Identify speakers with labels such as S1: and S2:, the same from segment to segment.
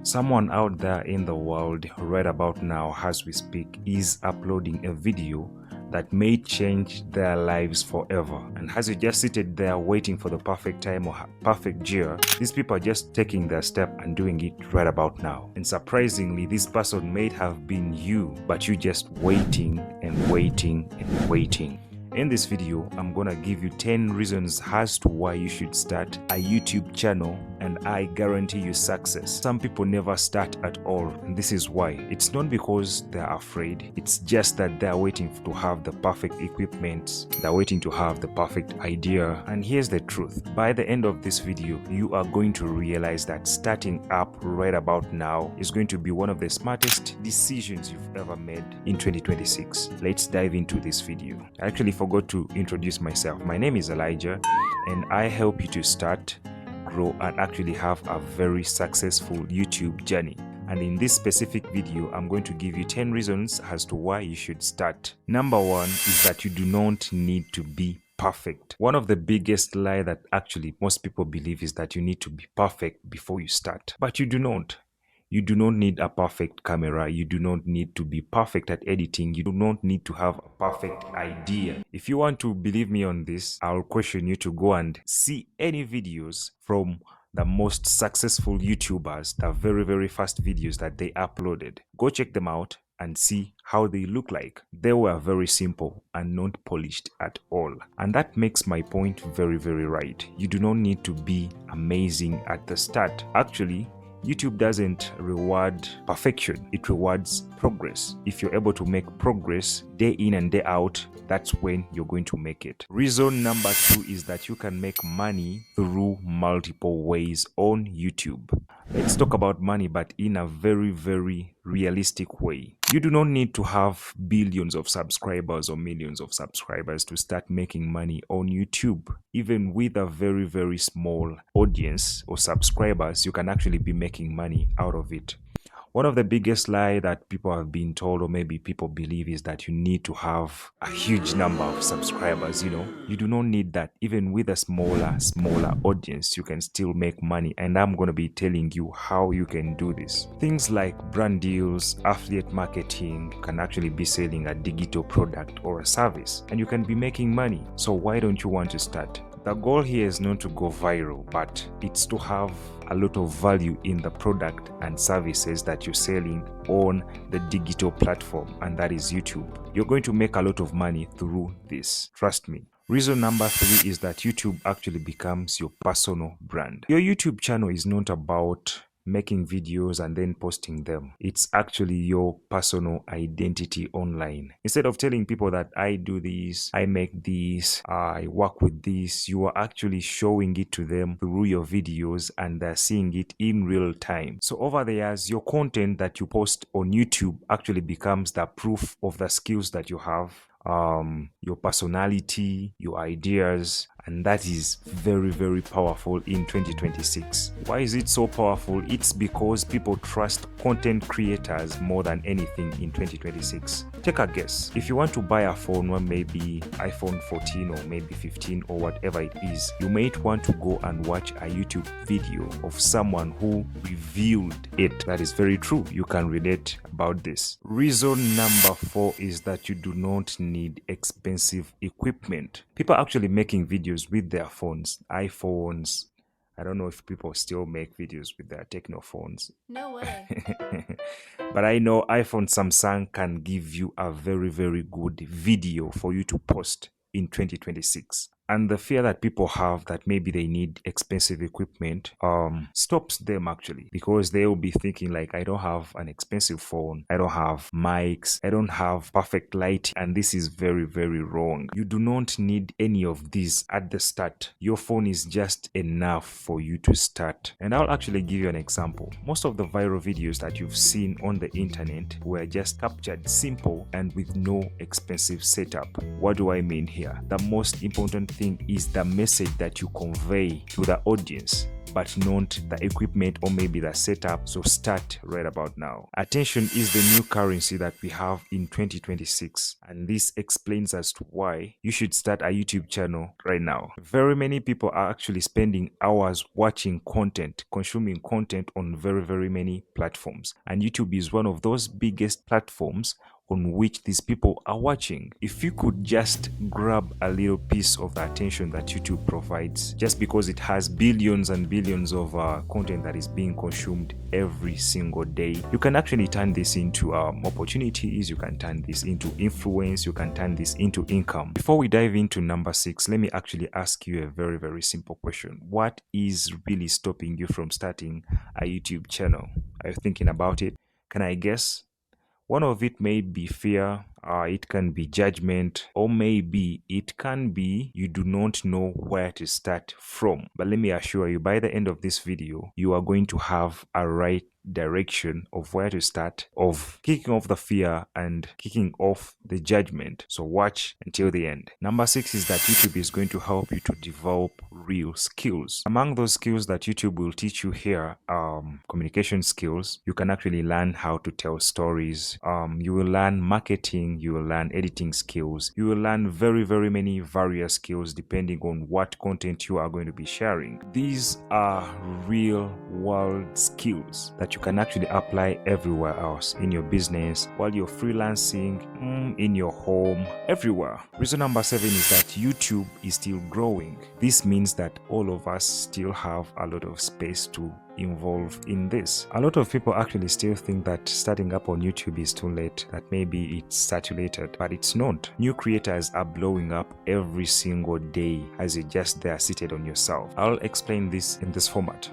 S1: Someone out there in the world right about now as we speak is uploading a video that may change their lives forever. And as you just seated there waiting for the perfect time or perfect year, these people are just taking their step and doing it right about now. And surprisingly, this person may have been you, but you just waiting and waiting and waiting. In this video, I'm gonna give you 10 reasons as to why you should start a YouTube channel, and I guarantee you success. Some people never start at all, and this is why. It's not because they're afraid, it's just that they're waiting to have the perfect equipment, they're waiting to have the perfect idea. And here's the truth, by the end of this video, you are going to realize that starting up right about now is going to be one of the smartest decisions you've ever made in 2026. Let's dive into this video. I actually forgot to introduce myself. My name is Elijah, and I help you to start, grow, and actually have a very successful YouTube journey. And in this specific video, I'm going to give you 10 reasons as to why you should start. Number one is that you do not need to be perfect. One of the biggest lie that actually most people believe is that you need to be perfect before you start. But you do not. You do not need a perfect camera. You do not need to be perfect at editing. You do not need to have a perfect idea. If you want to believe me on this, I'll question you to go and see any videos from the most successful YouTubers, the very first videos that they uploaded. Go check them out and see how they look like. They were very simple and not polished at all. And that makes my point very right. You do not need to be amazing at the start. Actually, YouTube doesn't reward perfection, it rewards progress. If you're able to make progress day in and day out, that's when you're going to make it. Reason number two is that you can make money through multiple ways on YouTube. Let's talk about money, but in a very realistic way. You do not need to have billions of subscribers or millions of subscribers to start making money on YouTube. Even with a very small audience or subscribers, you can actually be making money out of it. One of the biggest lie that people have been told, or maybe people believe, is that you need to have a huge number of subscribers. You do not need that. Even with a smaller audience, you can still make money, and I'm going to be telling you how you can do this. Things like brand deals, affiliate marketing, can actually be selling a digital product or a service, and you can be making money. So why don't you want to start? The goal here is not to go viral, but it's to have a lot of value in the product and services that you're selling on the digital platform, and that is YouTube. You're going to make a lot of money through this. Trust me. Reason number three is that YouTube actually becomes your personal brand. Your YouTube channel is not about making videos and then posting them. It's actually your personal identity online. Instead of telling people that I do this, I make this, I work with this, you are actually showing it to them through your videos, and they're seeing it in real time. So over the years, your content that you post on YouTube actually becomes the proof of the skills that you have, your personality, your ideas, and that is very powerful in 2026. Why is it so powerful? It's because people trust content creators more than anything in 2026. Take a guess. If you want to buy a phone, one maybe iPhone 14 or maybe 15 or whatever it is, you might want to go and watch a YouTube video of someone who reviewed it. That is very true. You can relate about this. Reason number four is that you do not need expensive equipment. People are actually making videos with their phones, iPhones. I don't know if people still make videos with their techno phones.
S2: No way.
S1: But I know iPhone, Samsung can give you a very good video for you to post in 2026. And the fear that people have that maybe they need expensive equipment stops them actually, because they will be thinking like, I don't have an expensive phone, I don't have mics, I don't have perfect light, and this is very wrong. You do not need any of these at the start. Your phone is just enough for you to start. And I'll actually give you an example. Most of the viral videos that you've seen on the internet were just captured simple and with no expensive setup. What do I mean here? The most important thing is the message that you convey to the audience, but not the equipment or maybe the setup. So start right about now. Attention is the new currency that we have in 2026, and this explains as to why you should start a YouTube channel right now. Very many people are actually spending hours watching content, consuming content on very many platforms, and YouTube is one of those biggest platforms on which these people are watching. If you could just grab a little piece of the attention that YouTube provides, just because it has billions and billions of content that is being consumed every single day, you can actually turn this into opportunities, you can turn this into influence, you can turn this into income. Before we dive into number 6, let me actually ask you a very simple question. What is really stopping you from starting a YouTube channel? Are you thinking about it? Can I guess? One of it may be fear, it can be judgment, or maybe it can be you do not know where to start from. But let me assure you, by the end of this video, you are going to have a right direction of where to start, of kicking off the fear and kicking off the judgment. So watch until the end. Number 6 is that YouTube is going to help you to develop real skills. Among those skills that YouTube will teach you here are communication skills. You can actually learn how to tell stories. You will learn marketing, you will learn editing skills. You will learn very many various skills depending on what content you are going to be sharing. These are real world skills that you can actually apply everywhere else, in your business, while you're freelancing, in your home, everywhere. Reason number 7 is that YouTube is still growing. This means that all of us still have a lot of space to involved in this. A lot of people actually still think that starting up on YouTube is too late, that maybe it's saturated, but it's not. New creators are blowing up every single day as you're just there seated on yourself. I'll explain this in this format.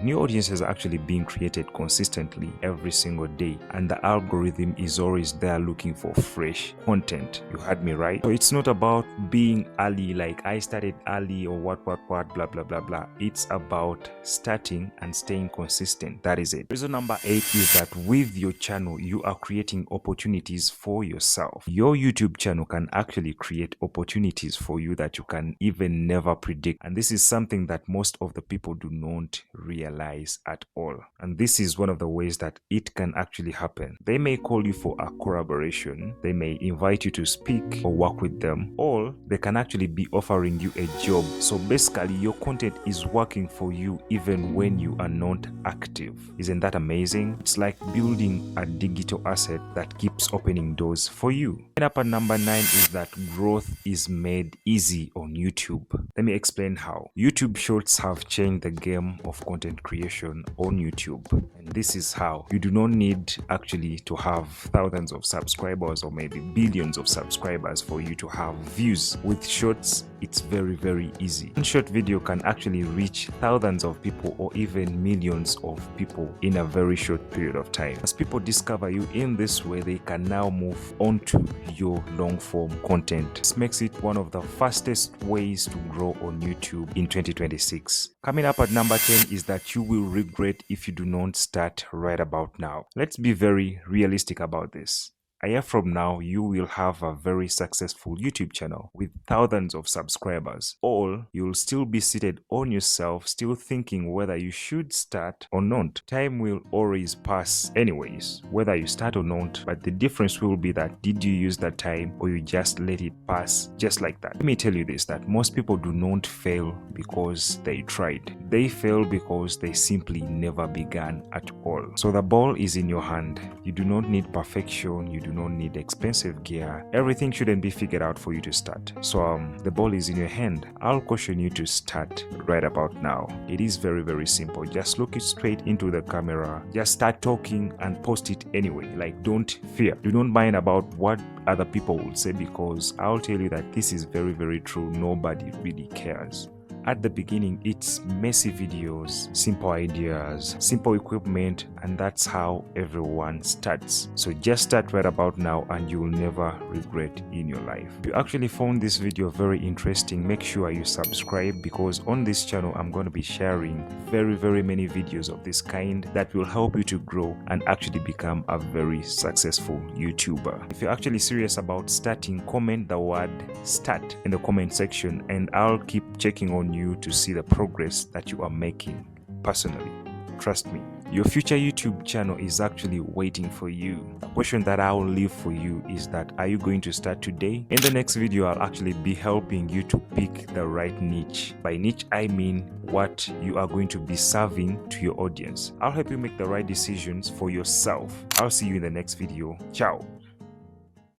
S1: New audiences are actually being created consistently every single day, and the algorithm is always there looking for fresh content. You heard me right? So it's not about being early, like I started early or what, blah blah. It's about starting and staying consistent. That is it. Reason number 8 is that with your channel, you are creating opportunities for yourself. Your YouTube channel can actually create opportunities for you that you can even never predict. And this is something that most of the people do not realize at all. And this is one of the ways that it can actually happen. They may call you for a collaboration. They may invite you to speak or work with them, or they can actually be offering you a job. So basically, your content is working for you even when you are not active. Isn't that amazing? It's like building a digital asset that keeps opening doors for you. And up at number 9 is that growth is made easy on YouTube. Let me explain how. YouTube Shorts have changed the game of content creation on YouTube. And this is how. You do not need actually to have thousands of subscribers or maybe billions of subscribers for you to have views. With Shorts, it's very easy. One short video can actually reach thousands of people or even millions of people in a very short period of time. As people discover you in this way, they can now move on to your long form content. This makes it one of the fastest ways to grow on YouTube in 2026. Coming up at number 10 is that you will regret if you do not start right about now. Let's be very realistic about this. A year from now, you will have a very successful YouTube channel with thousands of subscribers. Or you'll still be seated on yourself, still thinking whether you should start or not. Time will always pass anyways, whether you start or not, but the difference will be that did you use that time or you just let it pass just like that. Let me tell you this, that most people do not fail because they tried. They fail because they simply never began at all. So the ball is in your hand. You do not need perfection. You do not need expensive gear. Everything shouldn't be figured out for you to start. So the ball is in your hand. I'll caution you to start right about now. It is very simple. Just look it straight into the camera. Just start talking and post it anyway. Like, don't fear. Do not mind about what other people will say, because I'll tell you that this is very true. Nobody really cares. At the beginning, it's messy videos, simple ideas, simple equipment, and that's how everyone starts. So just start right about now and you will never regret in your life. If you actually found this video very interesting, make sure you subscribe, because on this channel I'm going to be sharing very many videos of this kind that will help you to grow and actually become a very successful YouTuber. If you're actually serious about starting, comment the word start in the comment section and I'll keep checking on you to see the progress that you are making. Personally, trust me, your future YouTube channel is actually waiting for you. The question that I will leave for you is that, are you going to start today? In the next video, I'll actually be helping you to pick the right niche. By niche, I mean what you are going to be serving to your audience. I'll help you make the right decisions for yourself. I'll see you in the next video. Ciao.